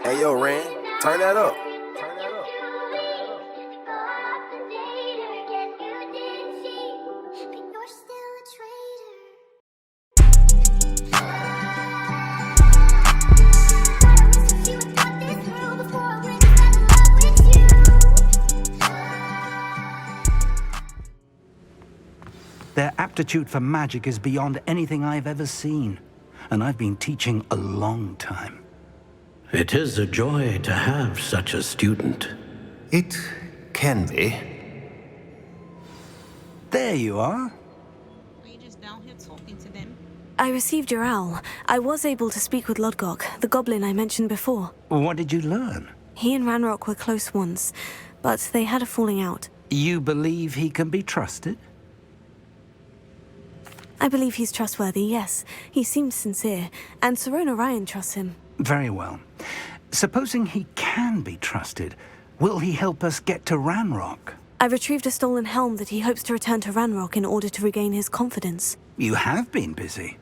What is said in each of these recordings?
Hey, yo, Ran, turn that up. Their aptitude for magic is beyond anything I've ever seen, and I've been teaching a long time. It is a joy to have such a student. It can be. There you are. Are you just down here talking to them? I received your owl. I was able to speak with Lodgok, the goblin I mentioned before. What did you learn? He and Ranrock were close once, but they had a falling out. You believe he can be trusted? I believe he's trustworthy, yes. He seems sincere, and Sirona Ryan trusts him. Very well. Supposing he can be trusted, will he help us get to Ranrock? I retrieved a stolen helm that he hopes to return to Ranrock in order to regain his confidence. You have been busy.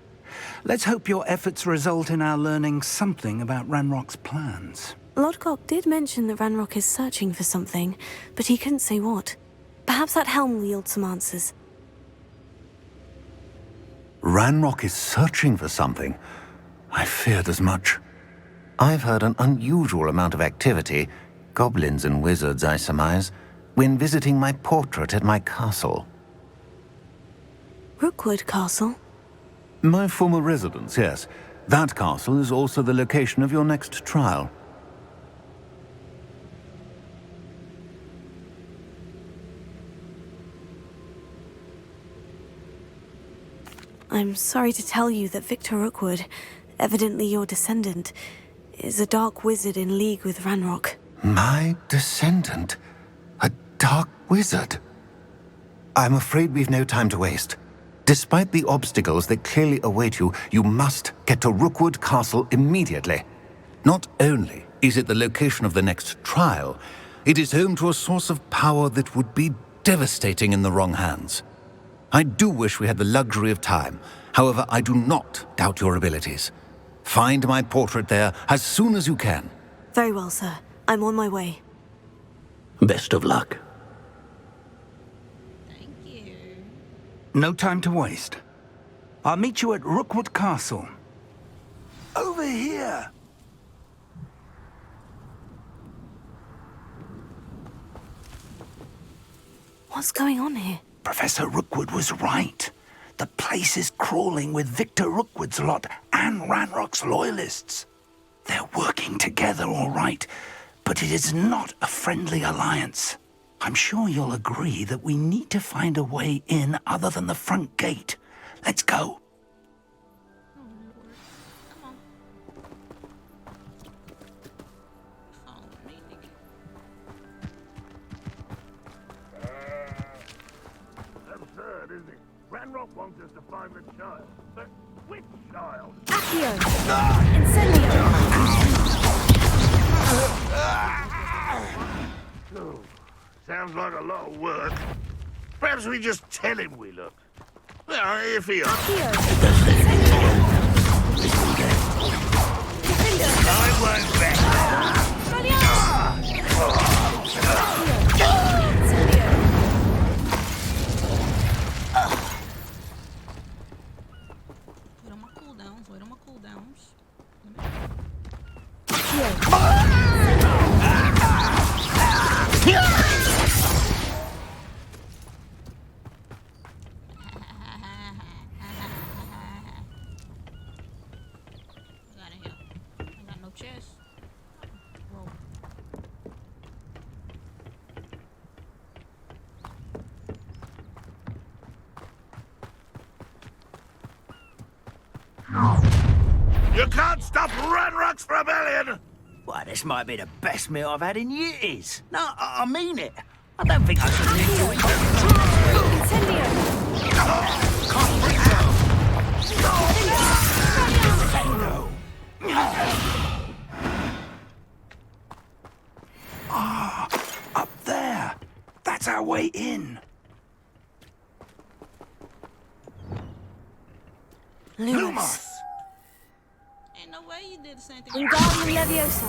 Let's hope your efforts result in our learning something about Ranrock's plans. Lodgok did mention that Ranrock is searching for something, but he couldn't say what. Perhaps that helm will yield some answers. Ranrock is searching for something. I feared as much. I've heard an unusual amount of activity, goblins and wizards, I surmise, when visiting my portrait at my castle. Rookwood Castle? My former residence, yes. That castle is also the location of your next trial. I'm sorry to tell you that Victor Rookwood, evidently your descendant, is a dark wizard in league with Ranrock. My descendant? A dark wizard? I'm afraid we've no time to waste. Despite the obstacles that clearly await you, you must get to Rookwood Castle immediately. Not only is it the location of the next trial, it is home to a source of power that would be devastating in the wrong hands. I do wish we had the luxury of time. However, I do not doubt your abilities. Find my portrait there as soon as you can. Very well, sir. I'm on my way. Best of luck. Thank you. No time to waste. I'll meet you at Rookwood Castle. Over here! What's going on here? Professor Rookwood was right. The place is crawling with Victor Rookwood's lot and Ranrock's loyalists. They're working together, all right, but it is not a friendly alliance. I'm sure you'll agree that we need to find a way in other than the front gate. Let's go. Oh, Lord. Come on. Follow me, nigga. Absurd, isn't it? Ranrock wants us to find the child. But which child? Accio! Incendio! Oh, sounds like a lot of work. Perhaps we just tell him we look. Well, if he asks. Accio! I won't bet. Wait on my cooldowns. Wait on my cooldowns. I got it here. I got no chest. Whoa. You can't stop Ranrock's rebellion! Why, this might be the best meal I've had in years. No, I mean it. I don't think I should enjoy it. Ah, up there. That's our way in. Lumos. Ain't no way you did the same thing. Wingardium Leviosa.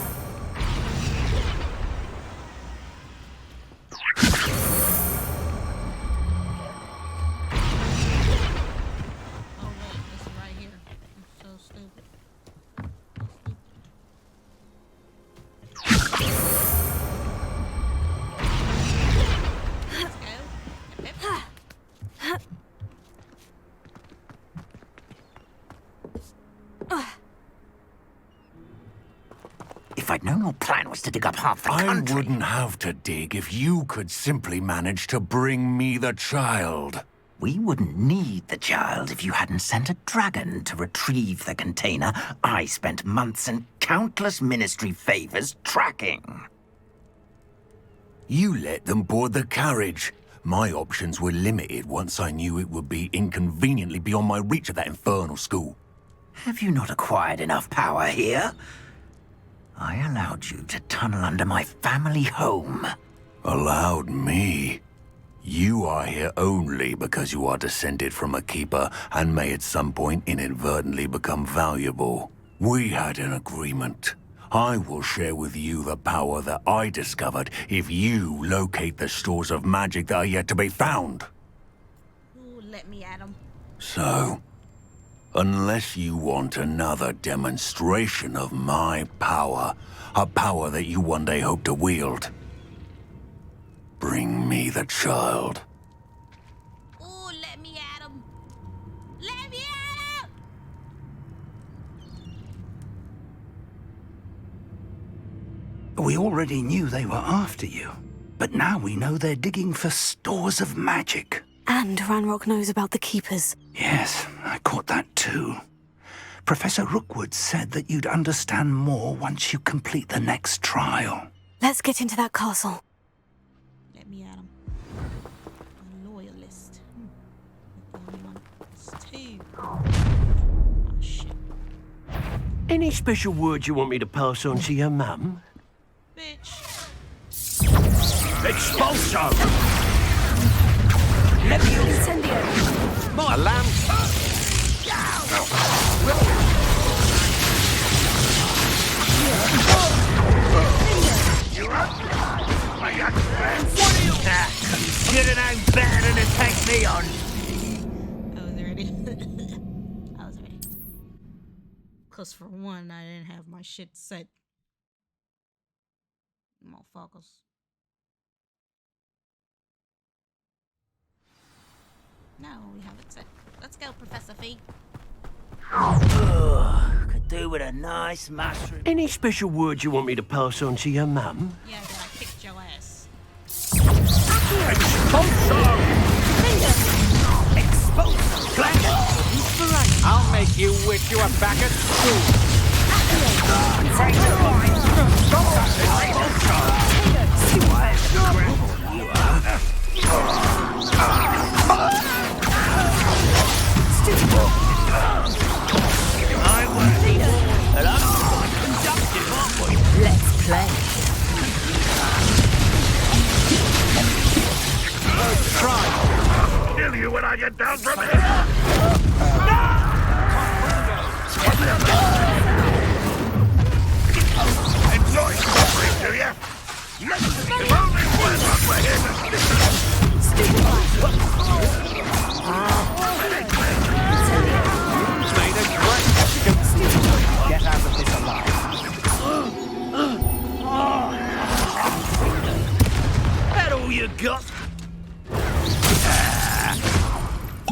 If I'd known your plan was to dig up half the I country... wouldn't have to dig if you could simply manage to bring me the child. We wouldn't need the child if you hadn't sent a dragon to retrieve the container I spent months and countless ministry favors tracking. You let them board the carriage. My options were limited once I knew it would be inconveniently beyond my reach at that infernal school. Have you not acquired enough power here? I allowed you to tunnel under my family home. Allowed me? You are here only because you are descended from a keeper and may at some point inadvertently become valuable. We had an agreement. I will share with you the power that I discovered if you locate the stores of magic that are yet to be found. Ooh, let me at him. So, unless you want another demonstration of my power, a power that you one day hope to wield, bring me the child. Ooh, let me at him. Let me at him! We already knew they were after you, but now we know they're digging for stores of magic. And Ranrock knows about the Keepers. Yes, I caught that too. Professor Rookwood said that you'd understand more once you complete the next trial. Let's get into that castle. Let me at him. A loyalist. The only one. It's two. Oh, shit. Any special words you want me to pass on to your mum? Bitch. Expulso! Incendio! My lamb! Should have known better than to take me on. I was ready. I was ready. Because for one, I didn't have my shit set. Motherfuckers. No, we have it set. Let's go, Professor Fee. Could do with a nice mushroom. Any special words you want me to pass on to your mum? Yeah, that I kicked your ass. Expulso! I'll make you wish you were back at school. Let's play. Kill you when I get down from here! Enjoy suffering, do ya? If only Wenlock were here to Made a great... Get out of this alive. That all you got?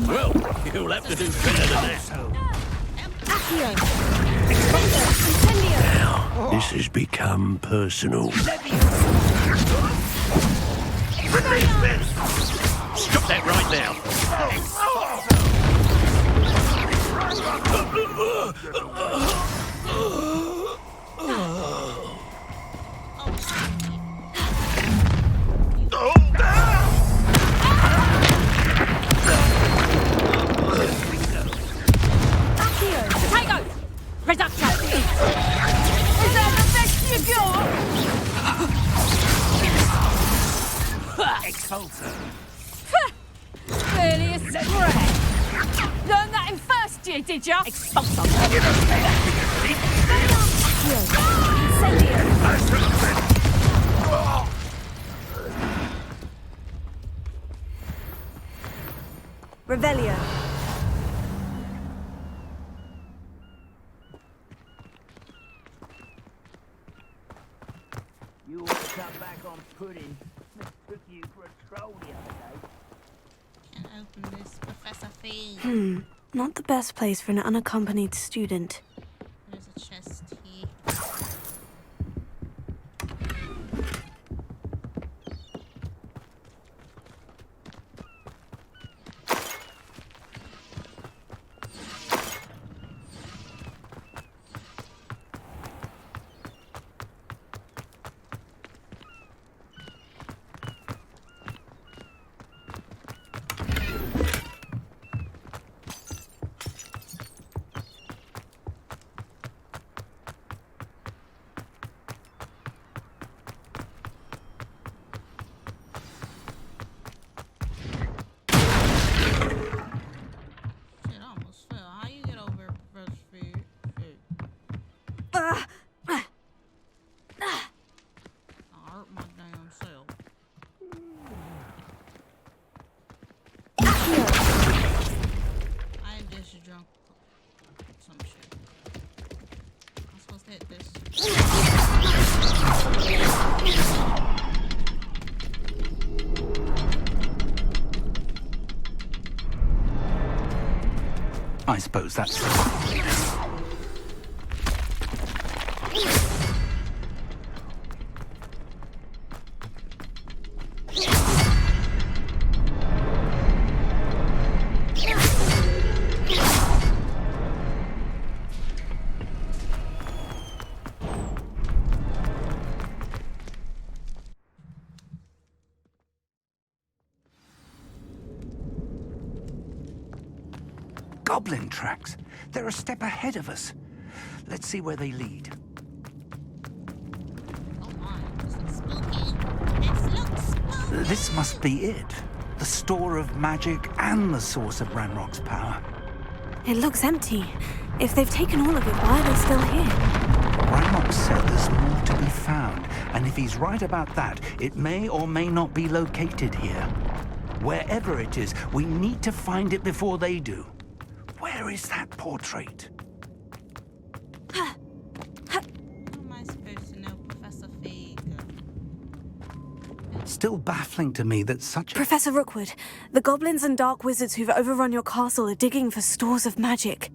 Well, you'll have to do better than that. Now, this has become personal. Stop that right now. Potato! Reduction! Is that the best you got? Expulso! Really a spread. Learned that in first year, did ya? Expulso! Revelio. You ought to come back on pudding. Took you for a troll the other day. Can't open this, Professor Fee. Not the best place for an unaccompanied student. There's a chest here. hurt my damn self. I am just drunk. Some shit. I'm supposed to hit this. I suppose that's... Goblin tracks. They're a step ahead of us. Let's see where they lead. Oh my, this looks spooky. This looks spooky. This must be it. The store of magic and the source of Ranrock's power. It looks empty. If they've taken all of it, why are they still here? Ranrock said there's more to be found, and if he's right about that, it may or may not be located here. Wherever it is, we need to find it before they do. Where is that portrait? How am I supposed to know Professor Fig? Still baffling to me that such a... Professor Rookwood, the goblins and dark wizards who've overrun your castle are digging for stores of magic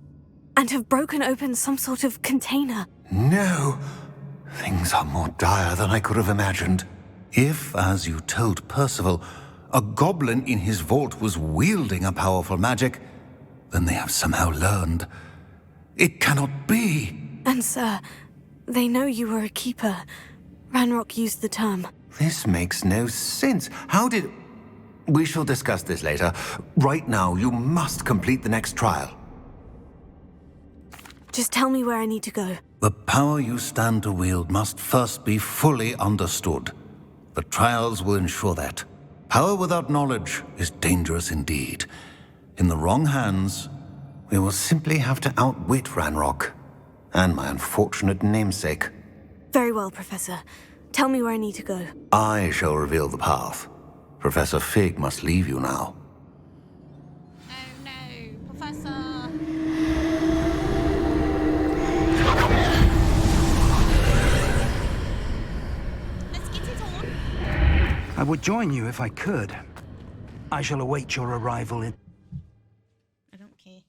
and have broken open some sort of container. No. Things are more dire than I could have imagined. If, as you told Percival, a goblin in his vault was wielding a powerful magic, then they have somehow learned. It cannot be. And sir, they know you were a keeper. Ranrock used the term. This makes no sense. How did... We shall discuss this later. Right now, you must complete the next trial. Just tell me where I need to go. The power you stand to wield must first be fully understood. The trials will ensure that. Power without knowledge is dangerous indeed. In the wrong hands, we will simply have to outwit Ranrock and my unfortunate namesake. Very well, Professor. Tell me where I need to go. I shall reveal the path. Professor Fig must leave you now. Oh no, Professor! Let's get it on. I would join you if I could. I shall await your arrival in... I don't care.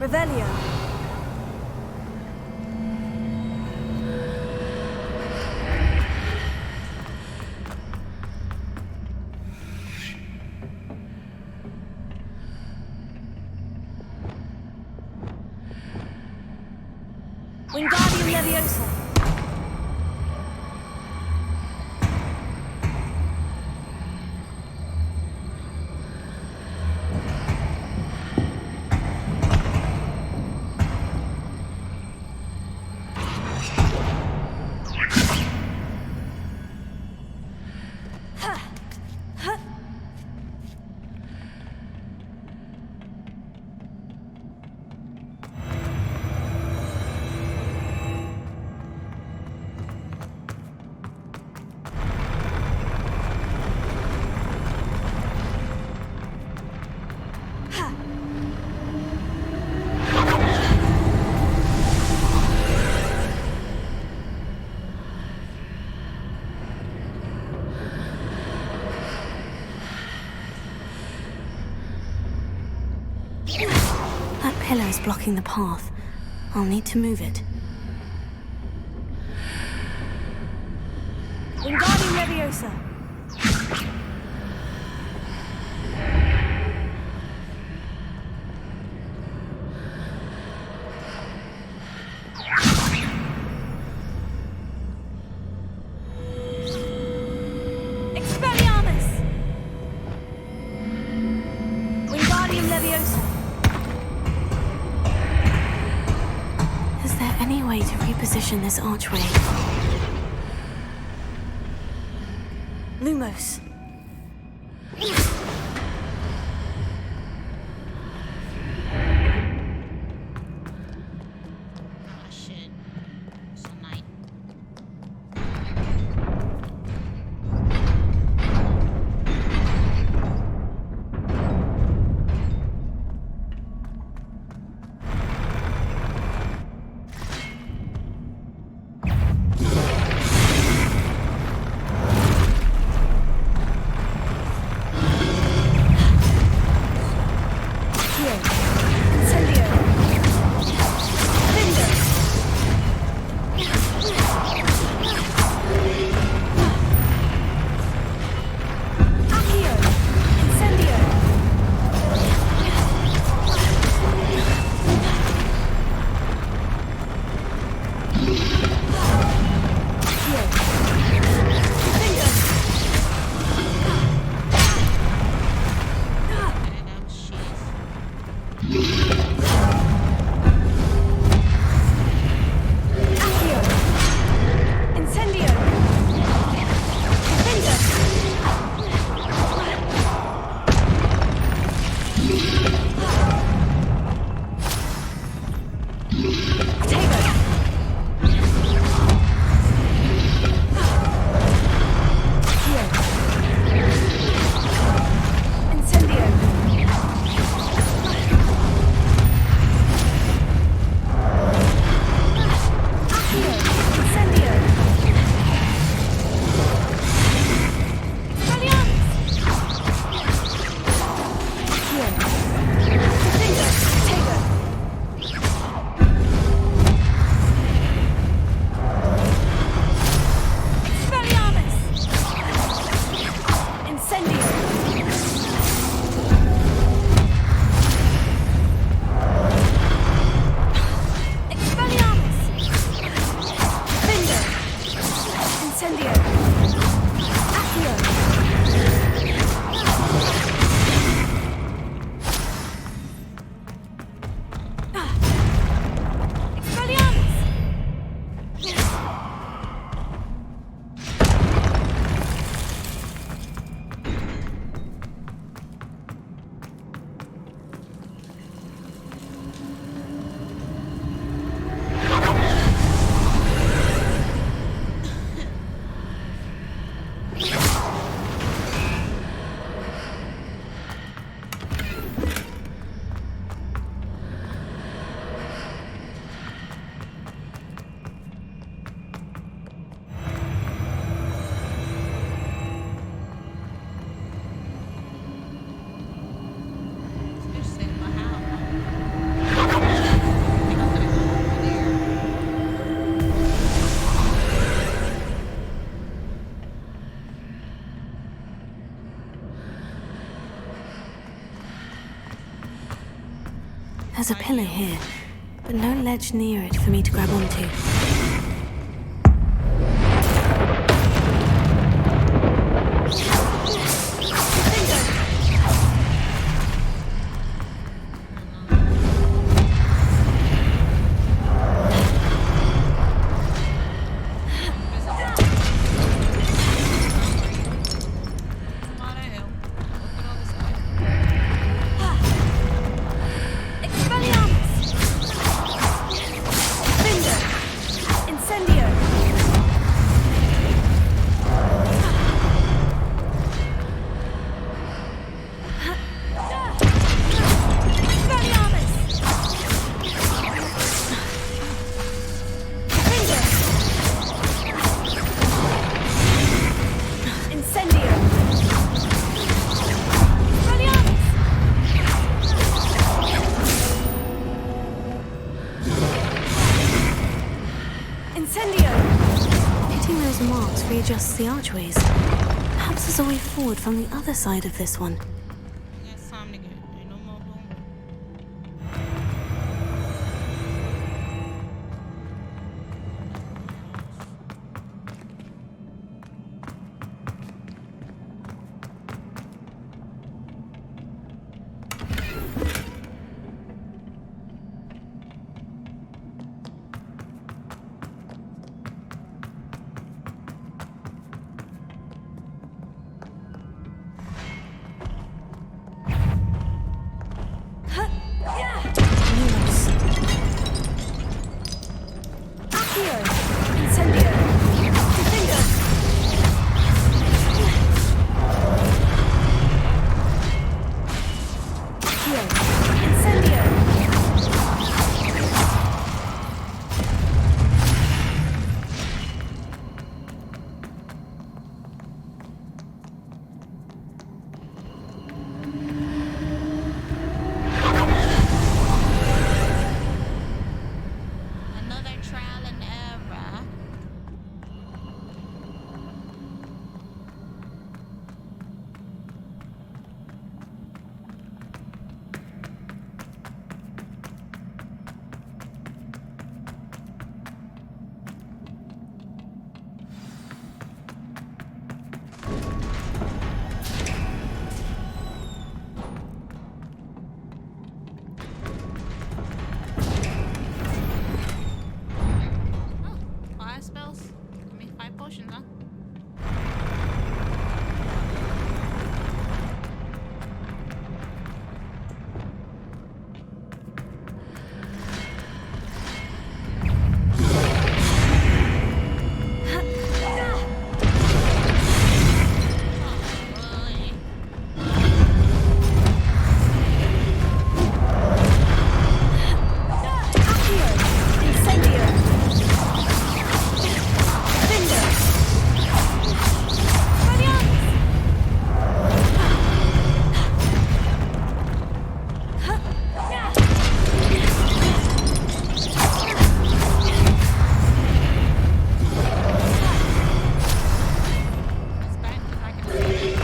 Revelio. Wingardium Leviosa. is blocking the path. I'll need to move it. Wingardium Leviosa! Expelliarmus! Wingardium Leviosa! Is there any way to reposition this archway? Lumos. Shit. So nice. There's a pillar here, but no ledge near it for me to grab onto. Incendio! Hitting those marks readjusts the archways. Perhaps there's a way forward from the other side of this one. Yes, time to go. No more homework. Another trial and error. Oh, fire spells. I mean, 5 potions, huh? It's bad 'cause I can see.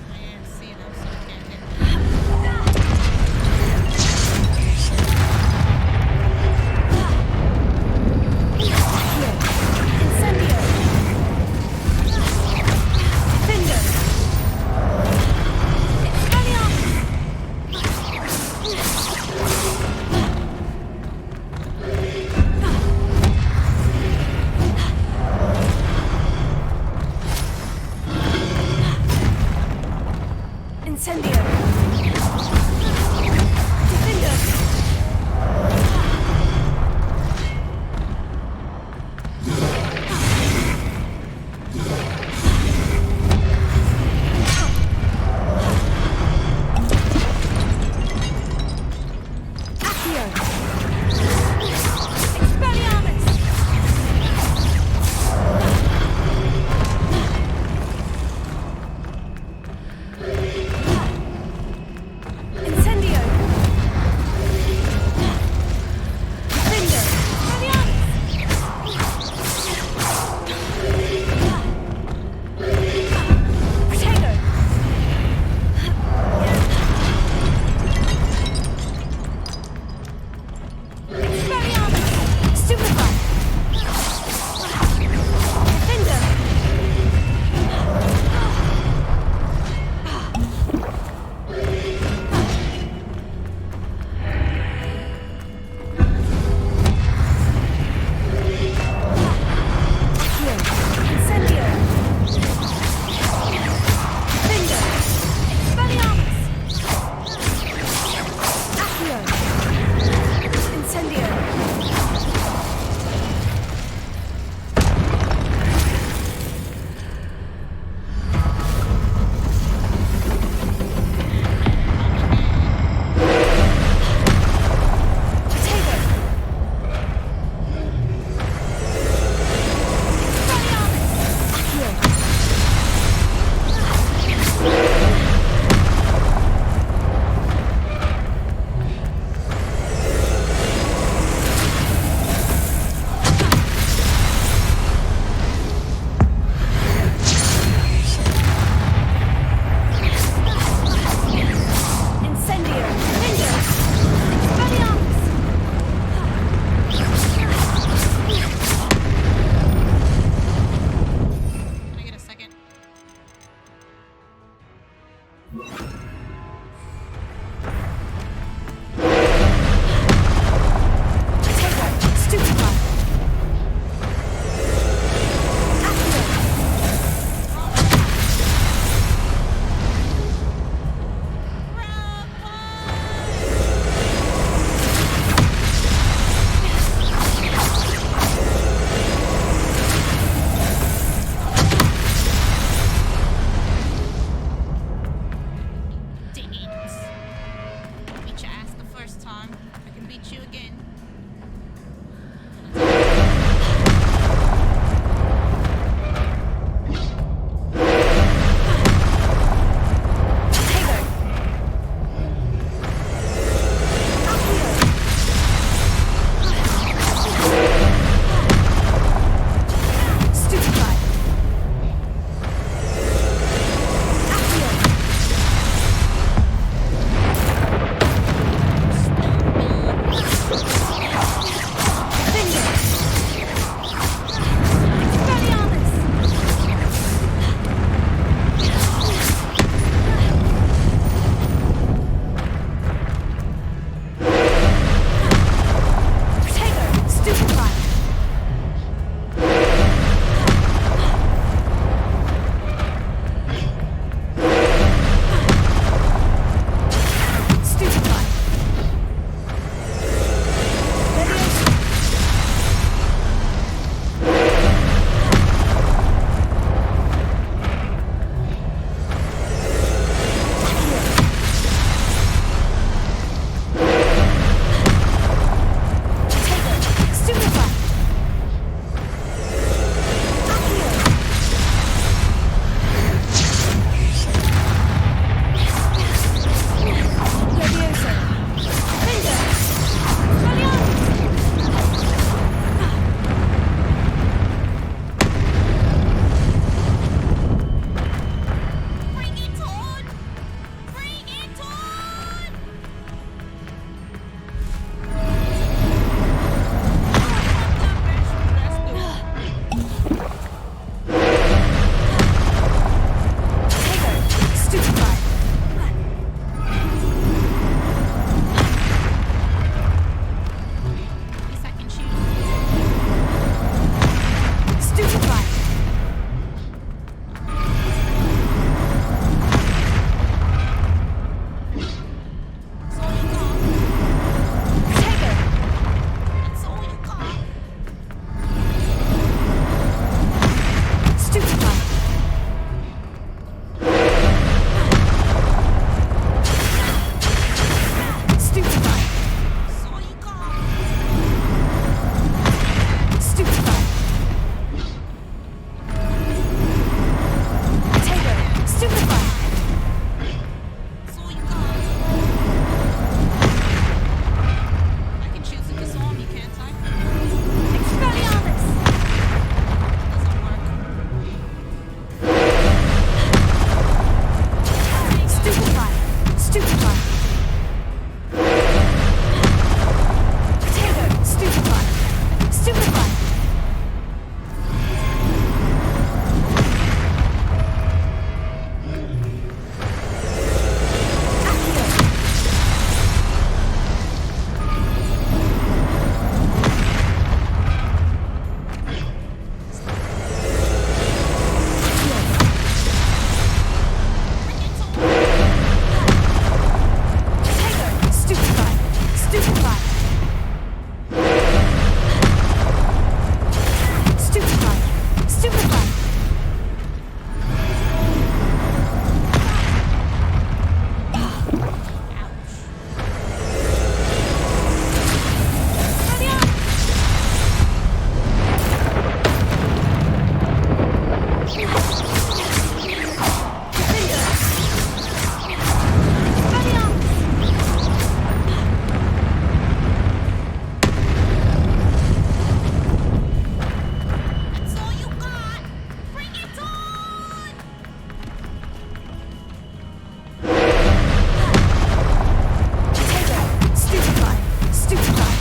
I can't see them, so I can't hit them. Incendio! Defender! Accio! Expelliarmus! That's all you got! Bring it on! Stupefy! Stupefy!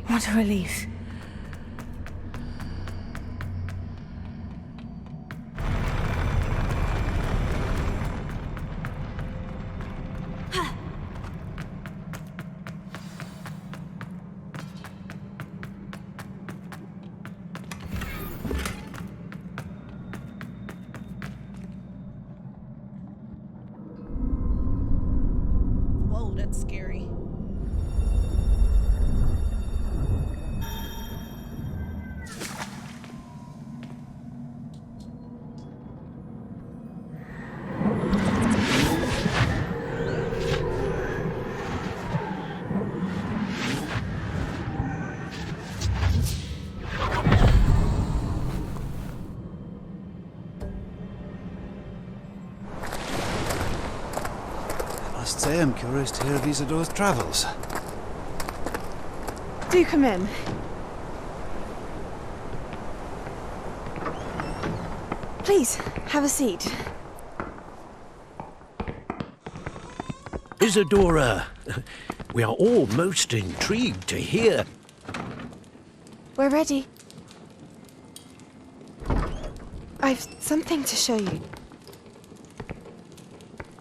What a relief. say I'm curious to hear of Isadora's travels. Do come in. Please, have a seat. Isadora, we are all most intrigued to hear. We're ready. I've something to show you.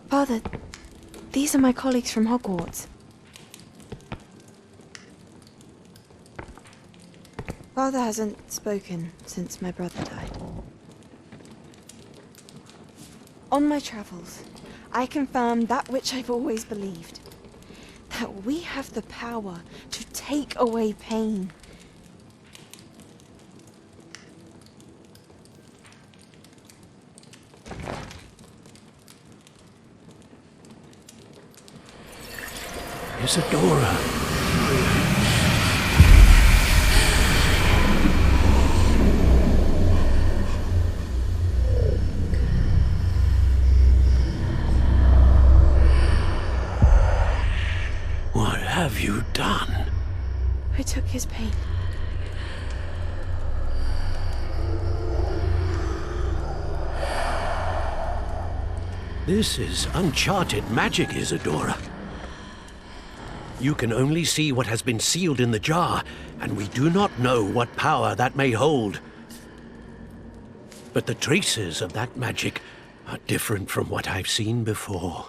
Father, these are my colleagues from Hogwarts. Father hasn't spoken since my brother died. On my travels, I confirmed that which I've always believed. That we have the power to take away pain. Isadora. What have you done? I took his pain. This is uncharted magic, Isadora. You can only see what has been sealed in the jar, and we do not know what power that may hold. But the traces of that magic are different from what I've seen before.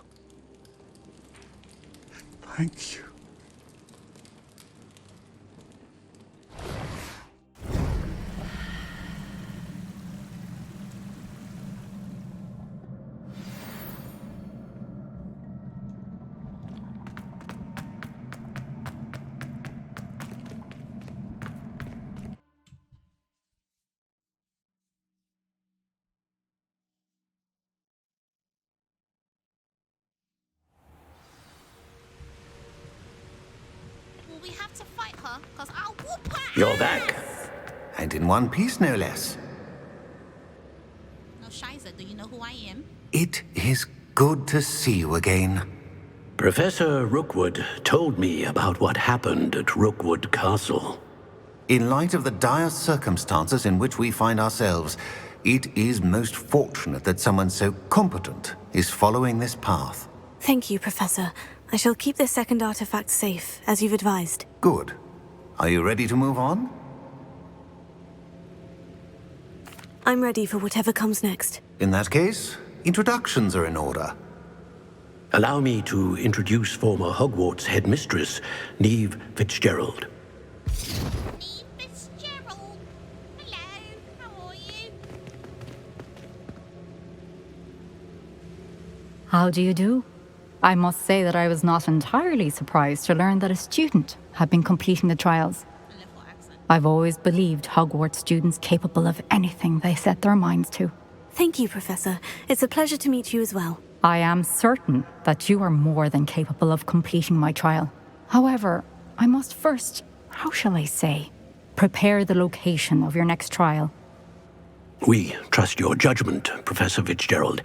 Thank you. Will we have to fight her? Because I'll whoop her. You're back. And in one piece, no less. No, Shiza, do you know who I am? It is good to see you again. Professor Rookwood told me about what happened at Rookwood Castle. In light of the dire circumstances in which we find ourselves, it is most fortunate that someone so competent is following this path. Thank you, Professor. I shall keep this second artifact safe, as you've advised. Good. Are you ready to move on? I'm ready for whatever comes next. In that case, introductions are in order. Allow me to introduce former Hogwarts headmistress, Neve Fitzgerald. Neve Fitzgerald. Hello, how are you? How do you do? I must say that I was not entirely surprised to learn that a student had been completing the trials. I've always believed Hogwarts students capable of anything they set their minds to. Thank you, Professor. It's a pleasure to meet you as well. I am certain that you are more than capable of completing my trial. However, I must first, how shall I say, prepare the location of your next trial. We trust your judgment, Professor Fitzgerald.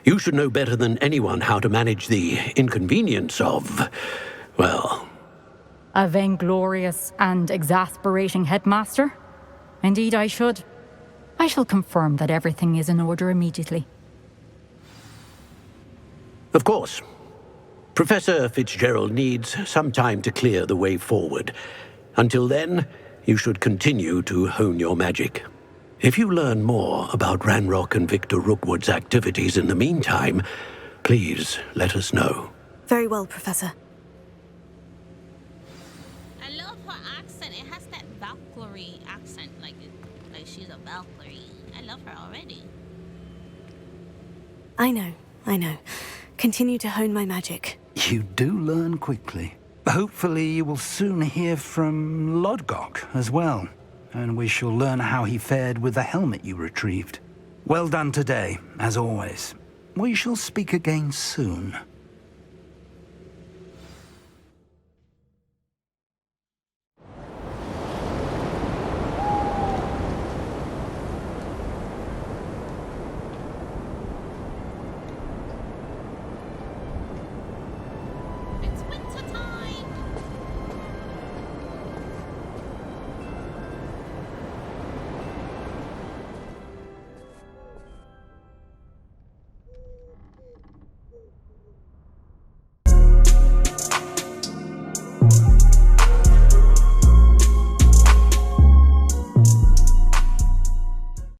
You should know better than anyone how to manage the inconvenience of, well... A vainglorious and exasperating headmaster? Indeed I should. I shall confirm that everything is in order immediately. Of course. Professor Fitzgerald needs some time to clear the way forward. Until then, you should continue to hone your magic. If you learn more about Ranrock and Victor Rookwood's activities in the meantime, please let us know. Very well, Professor. I love her accent. It has that Valkyrie accent, like she's a Valkyrie. I love her already. I know. Continue to hone my magic. You do learn quickly. Hopefully you will soon hear from Lodgok as well, and we shall learn how he fared with the helmet you retrieved. Well done today, as always. We shall speak again soon.